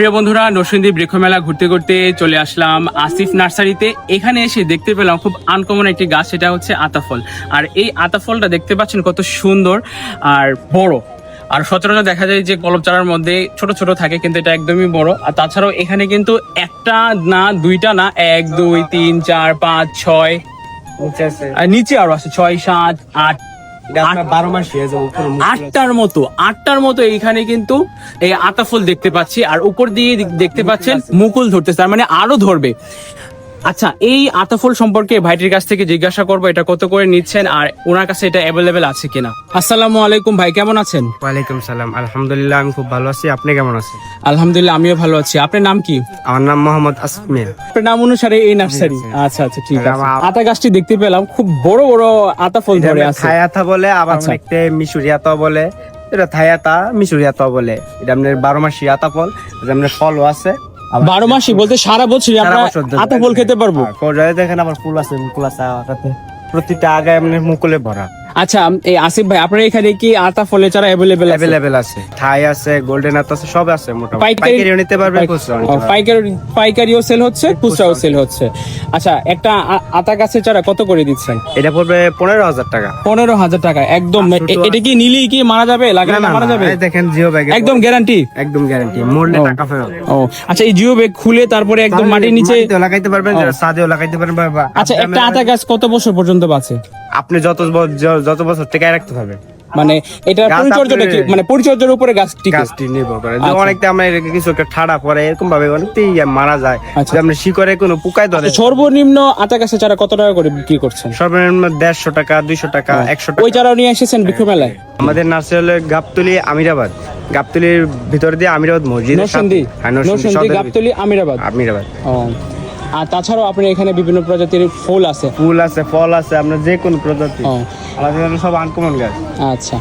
প্রিয় বন্ধুরা, নরসিংদী বৃক্ষমেলা ঘুরতে ঘুরতে চলে আসলাম আসিফ নার্সারিতে। এখানে এসে দেখতে পেলাম খুব আনকমন একটি গাছ, সেটা হচ্ছে আতাফল। আর এই আতাফলটা দেখতে পাচ্ছেন কত সুন্দর আর বড়। আর সচরাচর দেখা যায় যে কলম চারার মধ্যে ছোট ছোট থাকে, কিন্তু এটা একদমই বড়। আর তাছাড়াও এখানে কিন্তু একটা না দুইটা না 1 2 3 4 5 6 আর নিচে আরো আছে 6 7 8 আটটার মতো এইখানে কিন্তু এই আতাফল দেখতে পাচ্ছি। আর উপর দিয়ে দেখতে পাচ্ছেন মুকুল ধরতেছে, তার মানে আরো ধরবে। আচ্ছা, এই আতাফল সম্পর্কে ভাইটির কাছ থেকে জিজ্ঞাসা করবো এটা কত করে নিচ্ছেন আর ওনার কাছে এটা অ্যাভেলেবেল আছে কিনা। আসসালামু আলাইকুম ভাই, কেমন আছেন? ওয়ালাইকুম সালাম, আলহামদুলিল্লাহ আমি খুব ভালো আছি। আপনি কেমন আছেন? আলহামদুলিল্লাহ আমিও ভালো আছি। আপনার নাম কি? আমার নাম মোহাম্মদ আসিফ মিয়া। আপনার নাম অনুসারে এই নার্সারি? আচ্ছা আচ্ছা, ঠিক আছে। আতা গাছটি দেখতে পেলাম খুব বড় বড় আতাফল ধরে আছে। থাই আতা বলে, আবার আচ্ছা। অনেকটা মিশরি আতা বলে। এটা থাই আতা, মিশরি আতা বলে। এটা আপনার 12 মাসি আতা ফল। এটা আপনার ফলও আছে। 12 মাসই বলতে সারা বছরই আমরা আতাফল খেতে পারবো? পর্যায়ে দেখেন আবার ফুল আছে, মুকুল আছে আতাতে। প্রতিটা আগায় আপনার মুকুলে ভরা। আচ্ছা, এই আসিফ ভাই আপনার এখানে কি আতা ফলের চারা অ্যাভেলেবেল আছে। থাই আছে, গোল্ডেন আতা আছে, সব আছে। মোটামুটি পাইকারিও নিতে পারবে, খুচরাও নিতে পারবে। পাইকারিও সেল হচ্ছে, খুচরাও সেল হচ্ছে। আচ্ছা, একটা আতা গাছের চারা কত করে দিচ্ছেন? এটা পড়বে 15,000 টাকা। 15,000 টাকা একদম। এটা কি নিলেই কি মারা যাবে, লাগলে না মারা যাবে? দেখেন জিও ব্যাগ একদম গ্যারান্টি? একদম গ্যারান্টি, মরলে টাকা ফেরত। ও আচ্ছা, এই জিও ব্যাগ খুলে তারপরে একদম মাটির নিচে লাগাইতে পারবেন, ছাদেও লাগাইতে পারবেন। আচ্ছা, একটা আতা গাছ কত বছর পর্যন্ত বাঁচে? আপনি যত বছর থেকে রাখতে হবে। মানে এটা পরিচর্যাটা কি, মানে পরিচর্যার উপরে গাছটি নির্ভর করে। অনেকটা আমরা কিছু একটা ঠাড়া পরে এরকম ভাবে অনেকটাই মারা যায়। আচ্ছা। আপনি শিকড়ে কোনো পোকায় ধরে। সর্বনিম্ন আতা গাছের চারা কত টাকা করে বিক্রি করছেন? সর্বনিম্ন 150 টাকা, 200 টাকা, 100 টাকা। ওই চারাও নিয়ে এসেছেন বৃক্ষমেলায়? আমাদের নার্সারি হলো গাবতলী আমিরাবাদ। গাবতলীর ভিতর দিয়ে আমিরাবাদ মসজিদ। নরসিংদী গাবতলী আমিরাবাদ। ও, আর তাছাড়াও আপনার এখানে বিভিন্ন প্রজাতির ফুল আছে? ফুল আছে, ফল আছে, আপনার যে কোনো প্রজাতি। ও আমাদের সব আনকমন গাছ। আচ্ছা।